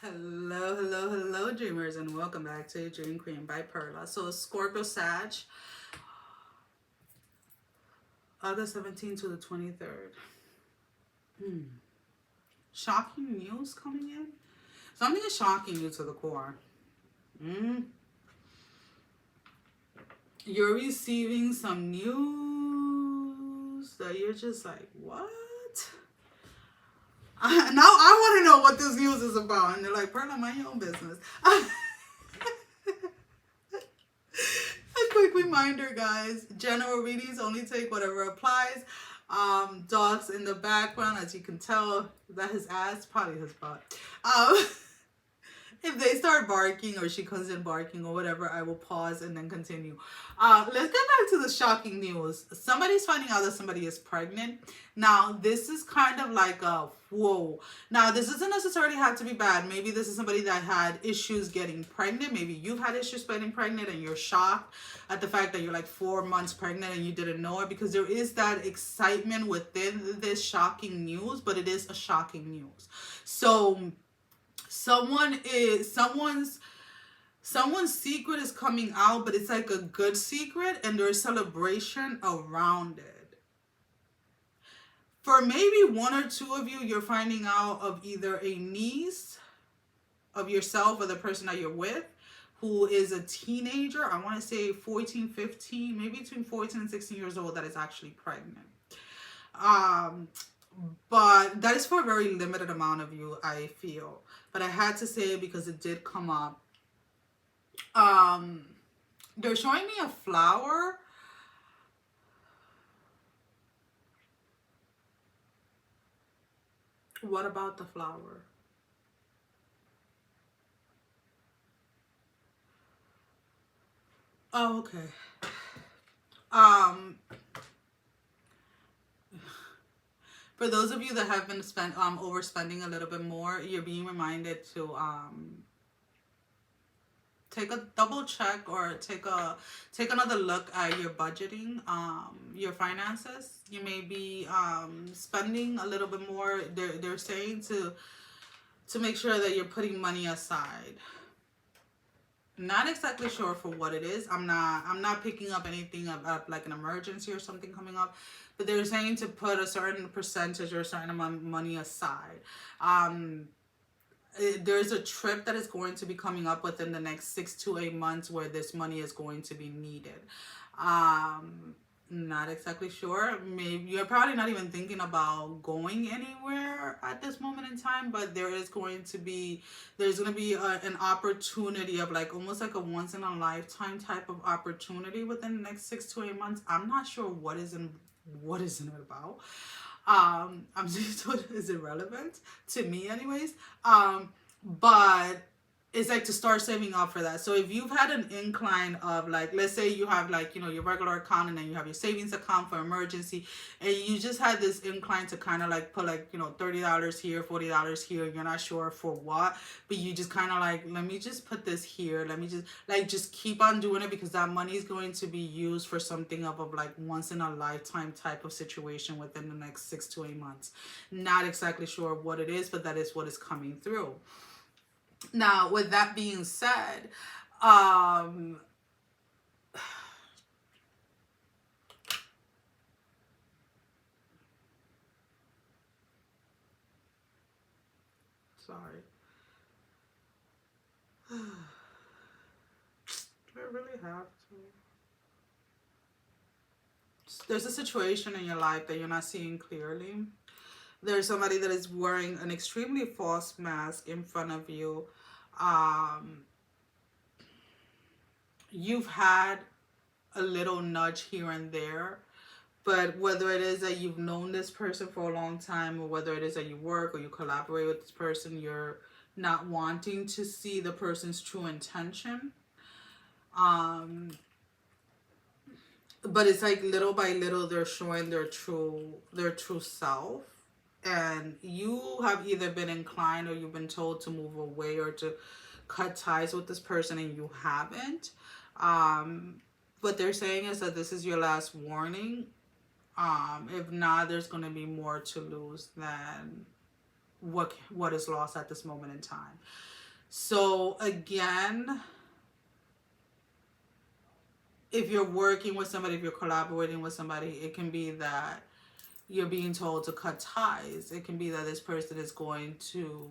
Hello, hello, hello, dreamers, and welcome back to Dream Queen by Perla. So, Scorpio Sag, August 17th to the 23rd. Shocking news coming in. Something is shocking you to the core. You're receiving some news that you're just like, what? Now I want to know what this news is about. And they're like, Perla, mind your own business. A quick reminder, guys, general readings only take whatever applies. Dogs in the background, as you can tell, that his ass, probably his butt. If they start barking or she comes in barking or whatever, I will pause and then continue. Let's get back to the shocking news. Somebody's finding out that somebody is pregnant. Now, this is kind of like a whoa. Now, this doesn't necessarily have to be bad. Maybe this is somebody that had issues getting pregnant. Maybe you've had issues getting pregnant and you're shocked at the fact that you're like 4 months pregnant and you didn't know it, because there is that excitement within this shocking news, but it is a shocking news. So someone's secret is coming out, but it's like a good secret and there's celebration around it. For maybe one or two of you, you're finding out of either a niece of yourself or the person that you're with who is a teenager. I want to say 14, 15, maybe between 14 and 16 years old, that is actually pregnant. But that is for a very limited amount of you, I feel. But I had to say it because it did come up. They're showing me a flower. What about the flower? Oh, okay. For those of you that have been overspending a little bit more, you're being reminded to take a double check or take another look at your budgeting, your finances. You may be spending a little bit more. They're saying to make sure that you're putting money aside. Not exactly sure for what it is. I'm not picking up anything about like an emergency or something coming up, but they're saying to put a certain percentage or a certain amount of money aside. There's a trip that is going to be coming up within the next 6 to 8 months where this money is going to be needed. Not exactly sure. Maybe you're probably not even thinking about going anywhere at this moment in time, but there's going to be an opportunity of like almost like a once in a lifetime type of opportunity within the next 6 to 8 months. I'm not sure what isn't it about. I'm just told it's irrelevant to me anyways. But it's like to start saving up for that. So if you've had an incline of like, let's say you have like, your regular account and then you have your savings account for emergency, and you just had this incline to kind of like put like, $30 here, $40 here, you're not sure for what, but you just kind of like, let me just put this here. Let me just keep on doing it, because that money is going to be used for something of like once in a lifetime type of situation within the next 6 to 8 months. Not exactly sure what it is, but that is what is coming through. Now, with that being said, sorry. Do I really have to? There's a situation in your life that you're not seeing clearly. There's somebody that is wearing an extremely false mask in front of you. You've had a little nudge here and there, but whether it is that you've known this person for a long time, or whether it is that you work or you collaborate with this person, you're not wanting to see the person's true intention. But it's like little by little they're showing their true self. And you have either been inclined or you've been told to move away or to cut ties with this person, and you haven't. What they're saying is that this is your last warning. If not, there's going to be more to lose than what is lost at this moment in time. So again, if you're working with somebody, if you're collaborating with somebody, it can be that you're being told to cut ties. It can be that this person is going to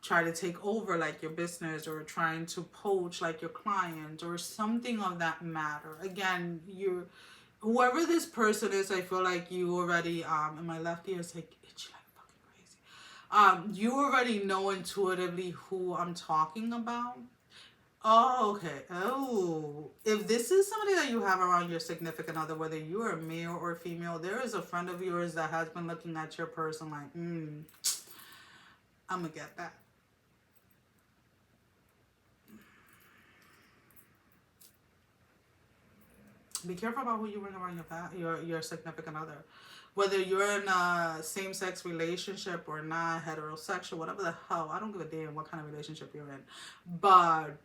try to take over like your business, or trying to poach like your client, or something of that matter. Again, whoever this person is, I feel like you already, and my left ear is like itchy like fucking crazy. You already know intuitively who I'm talking about. Oh, okay. Oh, if this is somebody that you have around your significant other, whether you are male or female, there is a friend of yours that has been looking at your person like, I'm gonna get that. Be careful about who you bring around your significant other. Whether you're in a same-sex relationship or not, heterosexual, whatever the hell, I don't give a damn what kind of relationship you're in. But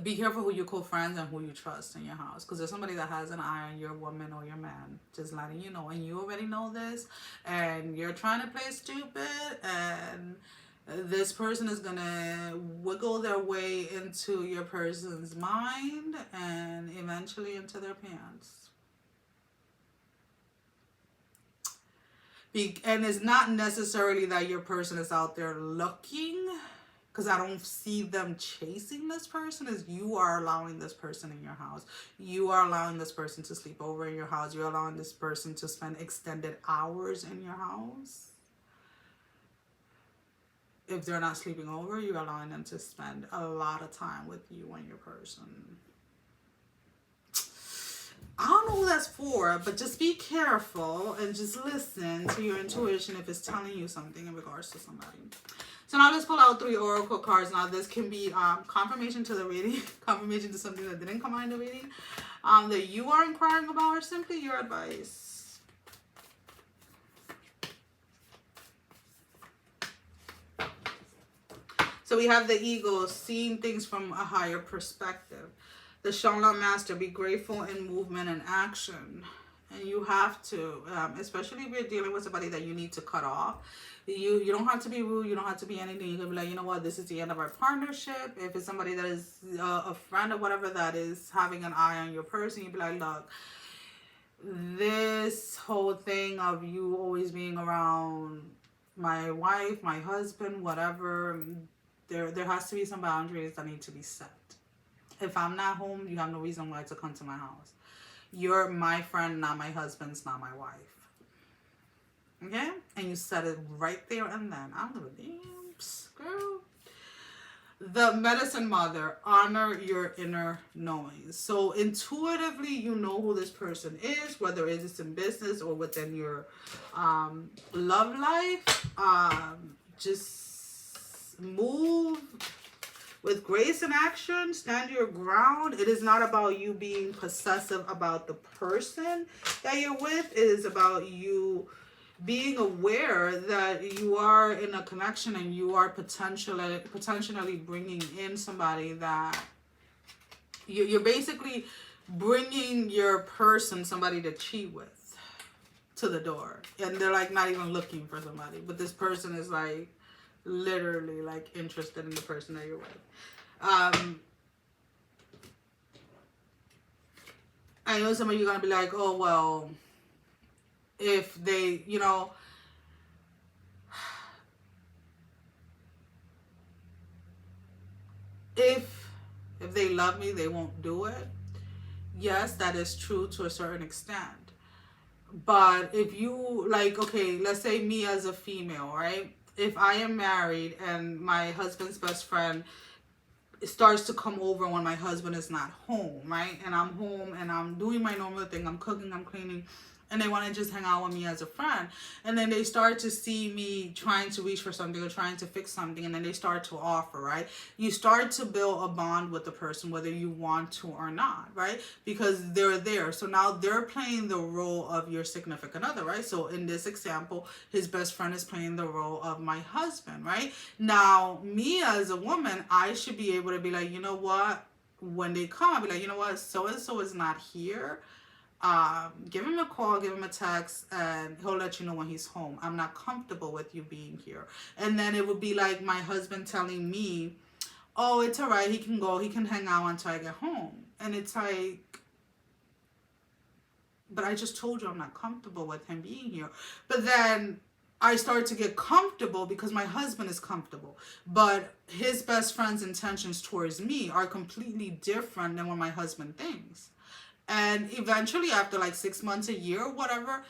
be careful who you call friends and who you trust in your house, because there's somebody that has an eye on your woman or your man, just letting you know, and you already know this, and you're trying to play stupid, and this person is gonna wiggle their way into your person's mind and eventually into their pants. And it's not necessarily that your person is out there looking, because I don't see them chasing this person, is you are allowing this person in your house. You are allowing this person to sleep over in your house. You're allowing this person to spend extended hours in your house. If they're not sleeping over, you're allowing them to spend a lot of time with you and your person. I don't know who that's for, but just be careful and just listen to your intuition if it's telling you something in regards to somebody. So now let's pull out 3 oracle cards. Now this can be confirmation to the reading, confirmation to something that didn't come out in the reading, that you are inquiring about, or simply your advice. So we have the Eagle, seeing things from a higher perspective. The Shaolin Master, be grateful in movement and action. And you have to, especially if you're dealing with somebody that you need to cut off. You don't have to be rude. You don't have to be anything. You can be like, you know what, this is the end of our partnership. If it's somebody that is a friend or whatever that is having an eye on your person, you'd be like, look, this whole thing of you always being around my wife, my husband, whatever, there has to be some boundaries that need to be set. If I'm not home, you have no reason why to come to my house. You're my friend, not my husband's, not my wife. Okay? And you said it right there and then. I'm gonna damn girl. The Medicine Mother, honor your inner knowing. So intuitively, you know who this person is, whether it's in business or within your love life. Just move with grace and action. Stand your ground. It is not about you being possessive about the person that you're with. It is about you being aware that you are in a connection and you are potentially bringing in somebody that you're basically bringing your person, somebody to cheat with, to the door. And they're like not even looking for somebody, but this person is like literally like interested in the person that you're with. I know some of you are gonna be like, oh well, if they, you know, if they love me, they won't do it. Yes, that is true to a certain extent. But if you, like, okay, let's say me as a female, right? If I am married and my husband's best friend starts to come over when my husband is not home, right? And I'm home and I'm doing my normal thing. I'm cooking, I'm cleaning, and they want to just hang out with me as a friend. And then they start to see me trying to reach for something or trying to fix something, and then they start to offer, right? You start to build a bond with the person, whether you want to or not, right? Because they're there. So now they're playing the role of your significant other, right? So in this example, his best friend is playing the role of my husband, right? Now, me as a woman, I should be able to be like, you know what? When they come, I'll be like, you know what? So-and-so is not here. give him a call, give him a text, and he'll let you know when he's home. I'm not comfortable with you being here. And then it would be like my husband telling me, oh, it's all right, he can go, he can hang out until I get home. And it's like, but I just told you I'm not comfortable with him being here. But then I start to get comfortable because my husband is comfortable. But his best friend's intentions towards me are completely different than what my husband thinks. And eventually, after like 6 months, a year, whatever,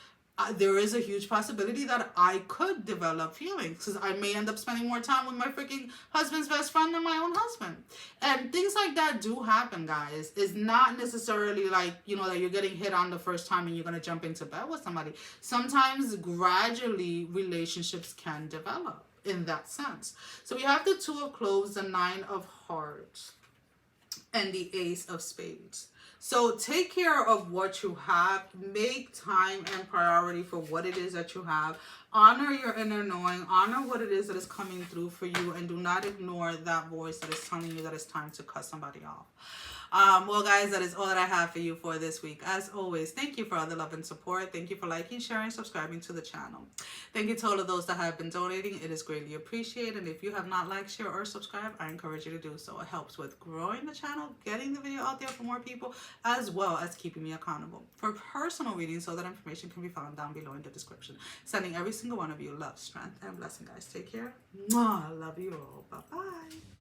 there is a huge possibility that I could develop feelings, because I may end up spending more time with my freaking husband's best friend than my own husband. And things like that do happen, guys. It's not necessarily like, you know, that you're getting hit on the first time and you're going to jump into bed with somebody. Sometimes gradually relationships can develop in that sense. So we have the Two of Clubs, the Nine of Hearts, and the Ace of Spades. So take care of what you have. Make time and priority for what it is that you have. Honor your inner knowing. Honor what it is that is coming through for you. And do not ignore that voice that is telling you that it's time to cut somebody off. Well, guys, that is all that I have for you for this week. As always, thank you for all the love and support. Thank you for liking, sharing, subscribing to the channel. Thank you to all of those that have been donating. It is greatly appreciated. And if you have not liked, share, or subscribed, I encourage you to do so. It helps with growing the channel, getting the video out there for more people, as well as keeping me accountable. For personal readings, all that information can be found down below in the description. Sending every single one of you love, strength, and blessing, guys. Take care. Mwah. Love you all. Bye-bye.